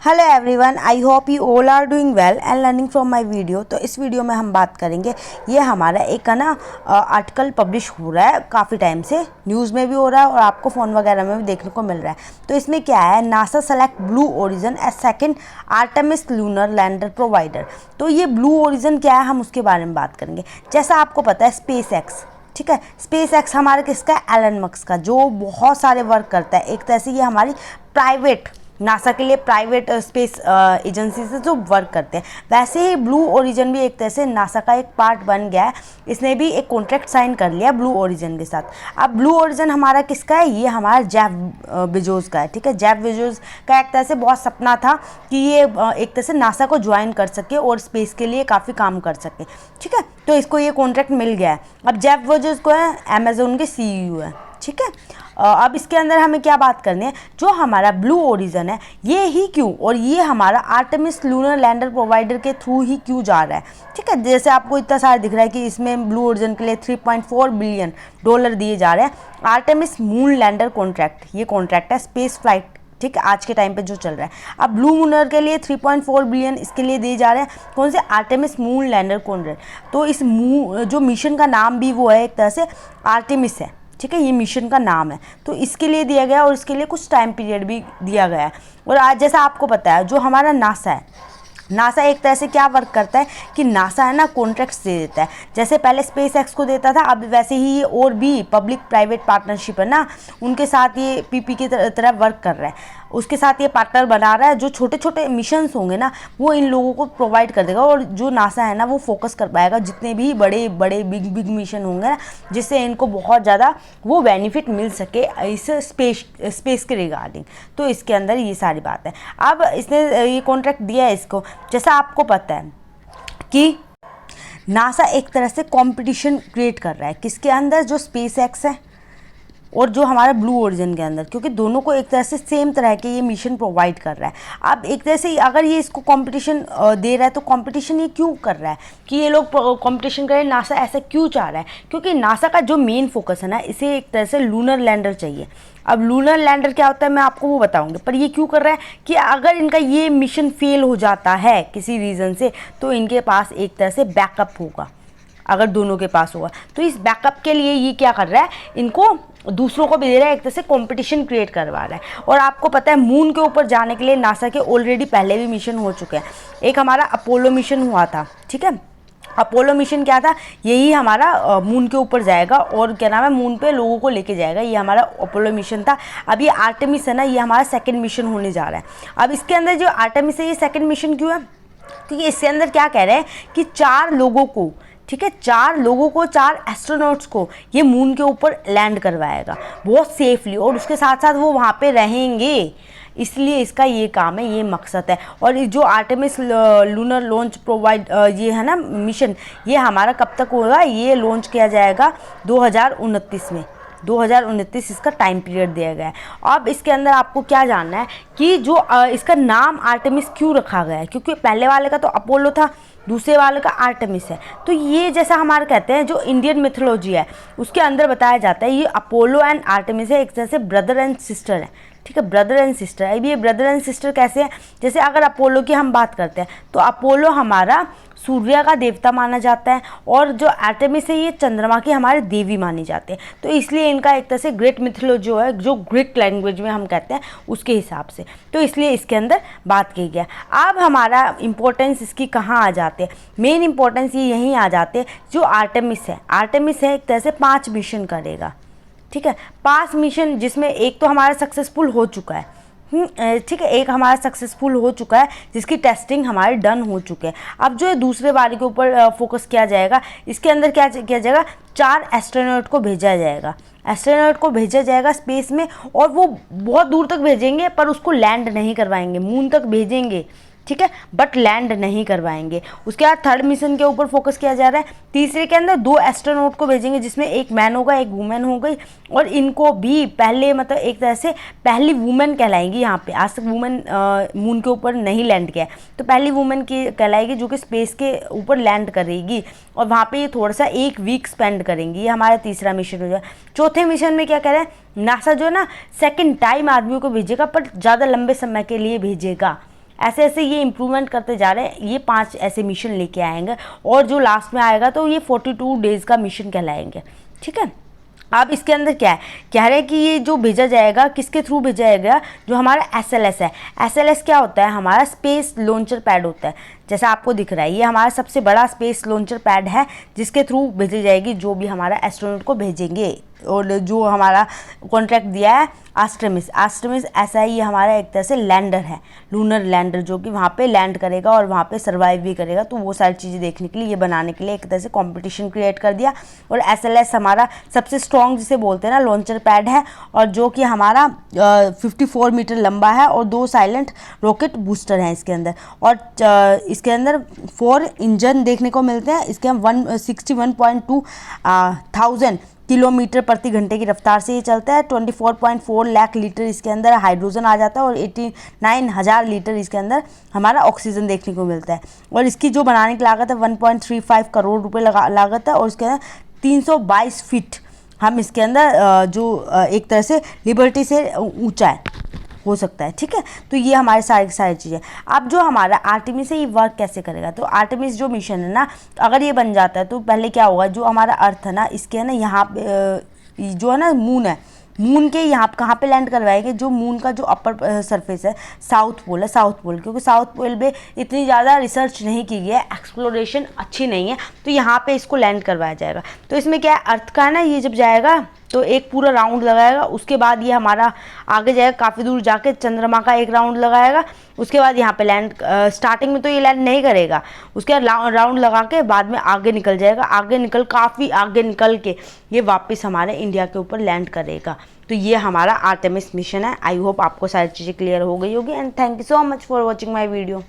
Hello everyone, I hope you all are doing well and learning from my video. तो इस video में हम बात करेंगे, ये हमारा एक ना आर्टिकल पब्लिश हो रहा है, काफ़ी टाइम से न्यूज़ में भी हो रहा है और आपको फ़ोन वगैरह में भी देखने को मिल रहा है। तो इसमें क्या है, NASA select Blue Origin as second Artemis lunar lander provider. तो ये ब्लू ओरिजिन क्या है, हम उसके बारे में बात करेंगे। जैसा आपको पता है स्पेस एक्स, ठीक है, स्पेस एक्स हमारे किसका है, एलन मस्क का, जो बहुत सारे वर्क करता है। एक तरह से ये हमारी प्राइवेट नासा के लिए प्राइवेट स्पेस एजेंसी से जो वर्क करते हैं, वैसे ही ब्लू ओरिजिन भी एक तरह से नासा का एक पार्ट बन गया है। इसने भी एक कॉन्ट्रैक्ट साइन कर लिया ब्लू ओरिजिन के साथ। अब ब्लू ओरिजिन हमारा किसका है, ये हमारा जेफ बेजोस का है, ठीक है। जेफ बेजोस का एक तरह से बहुत सपना था कि ये एक तरह से नासा को ज्वाइन कर सके और स्पेस के लिए काफ़ी काम कर सके, ठीक है। तो इसको ये कॉन्ट्रैक्ट मिल गया है। अब जेफ बेजोस को है अमेजोन के CEO है, ठीक है। अब इसके अंदर हमें क्या बात करनी है, जो हमारा ब्लू ओरिजिन है ये ही क्यों, और ये हमारा आर्टेमिस लूनर लैंडर प्रोवाइडर के थ्रू ही क्यों जा रहा है, ठीक है। जैसे आपको इतना सारा दिख रहा है कि इसमें ब्लू ओरिजिन के लिए $3.4 बिलियन दिए जा रहे हैं। आर्टेमिस मून लैंडर कॉन्ट्रैक्ट, ये कॉन्ट्रैक्ट है स्पेस फ्लाइट, ठीक है, आज के टाइम पे जो चल रहा है। अब ब्लू मूनर के लिए 3.4 बिलियन इसके लिए दिए जा रहे हैं, कौन से, आर्टेमिस मून लैंडर कॉन्ट्रैक्ट। तो इस जो मिशन का नाम भी वो है एक तरह से आर्टेमिस है, ठीक है, ये मिशन का नाम है। तो इसके लिए दिया गया और इसके लिए कुछ टाइम पीरियड भी दिया गया है। और आज जैसा आपको पता है, जो हमारा नासा है, नासा एक तरह से क्या वर्क करता है कि नासा है ना कॉन्ट्रैक्ट्स दे देता है। जैसे पहले स्पेस एक्स को देता था, अब वैसे ही ये और भी पब्लिक प्राइवेट पार्टनरशिप है ना, उनके साथ ये पीपी की तरह वर्क कर रहा है, उसके साथ ये पार्टनर बना रहा है। जो छोटे छोटे मिशंस होंगे ना, वो इन लोगों को प्रोवाइड कर देगा, और जो नासा है ना वो फोकस कर पाएगा जितने भी बड़े बड़े बिग मिशन होंगे ना, जिससे इनको बहुत ज़्यादा वो बेनिफिट मिल सके इस स्पेस के रिगार्डिंग। तो इसके अंदर ये सारी बात है। अब इसने ये कॉन्ट्रैक्ट दिया है इसको। जैसा आपको पता है कि नासा एक तरह से कंपटीशन क्रिएट कर रहा है किसके अंदर, जो स्पेस एक्स है और जो हमारा ब्लू ओरिजिन के अंदर, क्योंकि दोनों को एक तरह से सेम तरह के ये मिशन प्रोवाइड कर रहा है। अब एक तरह से अगर ये इसको कंपटीशन दे रहा है, तो कंपटीशन ये क्यों कर रहा है कि ये लोग कंपटीशन करें, नासा ऐसा क्यों चाह रहा है, क्योंकि नासा का जो मेन फोकस है ना, इसे एक तरह से लूनर लैंडर चाहिए। अब लूनर लैंडर क्या होता है मैं आपको वो बताऊंगी, पर ये क्यों कर रहा है कि अगर इनका ये मिशन फेल हो जाता है किसी रीज़न से, तो इनके पास एक तरह से बैकअप होगा। अगर दोनों के पास होगा तो इस बैकअप के लिए ये क्या कर रहा है, इनको दूसरों को भी दे रहा है, एक तरह से कंपटीशन क्रिएट करवा रहा है। और आपको पता है मून के ऊपर जाने के लिए नासा के ऑलरेडी पहले भी मिशन हो चुके हैं। एक हमारा अपोलो मिशन हुआ था, ठीक है। अपोलो मिशन क्या था, यही हमारा मून के ऊपर जाएगा और क्या नाम है, मून पे लोगों को लेके जाएगा, ये हमारा अपोलो मिशन था। अब ये आर्टेमिस है ना, ये हमारा सेकंड मिशन होने जा रहा है। अब इसके अंदर जो आर्टेमिस है, ये सेकंड मिशन क्यों है, क्योंकि इसके अंदर क्या कह रहे हैं कि 4 लोगों को, ठीक है, 4 लोगों को, 4 एस्ट्रोनॉट्स को ये मून के ऊपर लैंड करवाएगा बहुत सेफली, और उसके साथ साथ वो वहाँ पे रहेंगे। इसलिए इसका ये काम है, ये मकसद है। और जो आर्टेमिस लूनर लॉन्च प्रोवाइड ये है ना मिशन, ये हमारा कब तक होगा, ये लॉन्च किया जाएगा 2029 में। 2029 इसका टाइम पीरियड दिया गया है। अब इसके अंदर आपको क्या जानना है कि जो इसका नाम आर्टेमिस क्यों रखा गया है, क्योंकि पहले वाले का तो अपोलो था, दूसरे वाले का आर्टेमिस है। तो ये जैसा हमारे कहते हैं जो इंडियन मिथोलॉजी है उसके अंदर बताया जाता है, ये अपोलो एंड आर्टेमिस है, एक तरह से ब्रदर एंड सिस्टर है, ठीक है, ब्रदर एंड सिस्टर। अब ये ब्रदर एंड सिस्टर कैसे हैं, जैसे अगर अपोलो की हम बात करते हैं तो अपोलो हमारा सूर्य का देवता माना जाता है, और जो आर्टेमिस है ये चंद्रमा की हमारे देवी मानी जाते हैं। तो इसलिए इनका एक तरह से ग्रीक मिथोलॉजी है, जो ग्रीक लैंग्वेज में हम कहते हैं उसके हिसाब से, तो इसलिए इसके अंदर बात की गया। अब हमारा इंपॉर्टेंस इसकी कहाँ आ जाते हैं, मेन इंपॉर्टेंस ये यहीं आ जाते हैं। जो आर्टेमिस है, आर्टेमिस है एक तरह से 5 मिशन करेगा, ठीक है, 5 मिशन, जिसमें एक तो हमारा सक्सेसफुल हो चुका है, ठीक है, एक हमारा सक्सेसफुल हो चुका है जिसकी टेस्टिंग हमारे डन हो चुके हैं। अब जो है दूसरे बारे के ऊपर फोकस किया जाएगा। इसके अंदर क्या किया जाएगा, 4 एस्ट्रोनॉट को भेजा जाएगा, एस्ट्रोनॉट को भेजा जाएगा स्पेस में, और वो बहुत दूर तक भेजेंगे पर उसको लैंड नहीं करवाएंगे, मून तक भेजेंगे, ठीक है, बट लैंड नहीं करवाएंगे। उसके बाद 3rd मिशन के ऊपर फोकस किया जा रहा है। तीसरे के अंदर 2 एस्ट्रोनॉट को भेजेंगे, जिसमें एक मैन होगा, एक वुमेन हो गई, और इनको भी पहले मतलब एक तरह से पहली वुमेन कहलाएंगी। यहाँ पे आज तक वुमेन मून के ऊपर नहीं लैंड किया है, तो पहली वुमेन की कहलाएगी जो कि स्पेस के ऊपर लैंड करेगी, और वहाँ पे ये थोड़ा सा 1 वीक स्पेंड करेंगी। ये हमारा तीसरा मिशन हो जाए। चौथे मिशन में क्या कह रहे हैं, नासा जो है ना सेकेंड टाइम आदमियों को भेजेगा, पर ज़्यादा लंबे समय के लिए भेजेगा, ऐसे ऐसे ये इम्प्रूवमेंट करते जा रहे हैं। ये 5 ऐसे मिशन लेके आएंगे और जो लास्ट में आएगा तो ये 42 डेज़ का मिशन कहलाएंगे, ठीक है। अब इसके अंदर क्या है, कह रहे हैं कि ये जो भेजा जाएगा किसके थ्रू भेजा जाएगा, जो हमारा SLS है। SLS क्या होता है, हमारा स्पेस लॉन्चर पैड होता है, जैसा आपको दिख रहा है। ये हमारा सबसे बड़ा स्पेस लॉन्चर पैड है जिसके थ्रू भेजी जाएगी जो भी हमारा एस्ट्रोनॉट को भेजेंगे। और जो हमारा कॉन्ट्रैक्ट दिया है आर्टेमिस ऐसा ही, ये हमारा एक तरह से लैंडर है, लूनर लैंडर, जो कि वहाँ पे लैंड करेगा और वहाँ पे सर्वाइव भी करेगा। तो वो सारी चीज़ें देखने के लिए, ये बनाने के लिए एक तरह से कंपटीशन क्रिएट कर दिया। और SLS हमारा सबसे स्ट्रॉन्ग जिसे बोलते हैं ना लॉन्चर पैड है, और जो कि हमारा 54 मीटर लंबा है और 2 साइलेंट रॉकेट बूस्टर हैं इसके अंदर। और इसके अंदर 4 इंजन देखने को मिलते हैं। इसके हम 161.2 थाउजेंड किलोमीटर प्रति घंटे की रफ्तार से ये चलता है। 24.4 लाख लीटर इसके अंदर हाइड्रोजन आ जाता है और 89,000 लीटर इसके अंदर हमारा ऑक्सीजन देखने को मिलता है। और इसकी जो बनाने की लागत है 1.35 करोड़ रुपए लागत है। और इसके अंदर 322 फीट हम इसके अंदर जो एक तरह से लिबर्टी से ऊंचा हो सकता है, ठीक है। तो ये हमारे सारी चीज़ें। अब जो हमारा आर्टेमिस है ये वर्क कैसे करेगा, तो आर्टेमिस जो मिशन है ना, अगर ये बन जाता है तो पहले क्या होगा, जो हमारा अर्थ है ना, इसके है ना यहाँ पे जो है ना मून है, मून के यहाँ कहाँ पे लैंड करवाएंगे, जो मून का जो अपर सरफेस है साउथ पोल है, साउथ पोल, क्योंकि साउथ पोल पे इतनी ज़्यादा रिसर्च नहीं की गई है, एक्सप्लोरेशन अच्छी नहीं है, तो यहाँ पे इसको लैंड करवाया जाएगा। तो इसमें क्या है, अर्थ का है ना, ये जब जाएगा तो एक पूरा राउंड लगाएगा, उसके बाद ये हमारा आगे जाएगा, काफ़ी दूर जाके चंद्रमा का एक राउंड लगाएगा, उसके बाद यहाँ पे लैंड, स्टार्टिंग में तो ये लैंड नहीं करेगा, उसके बाद राउंड लगा के बाद में आगे निकल जाएगा, काफ़ी आगे निकल के ये वापस हमारे इंडिया के ऊपर लैंड करेगा। तो ये हमारा आर्टेमिस मिशन है। आई होप आपको सारी चीज़ें क्लियर हो गई होगी। And thank you so much for watching my video.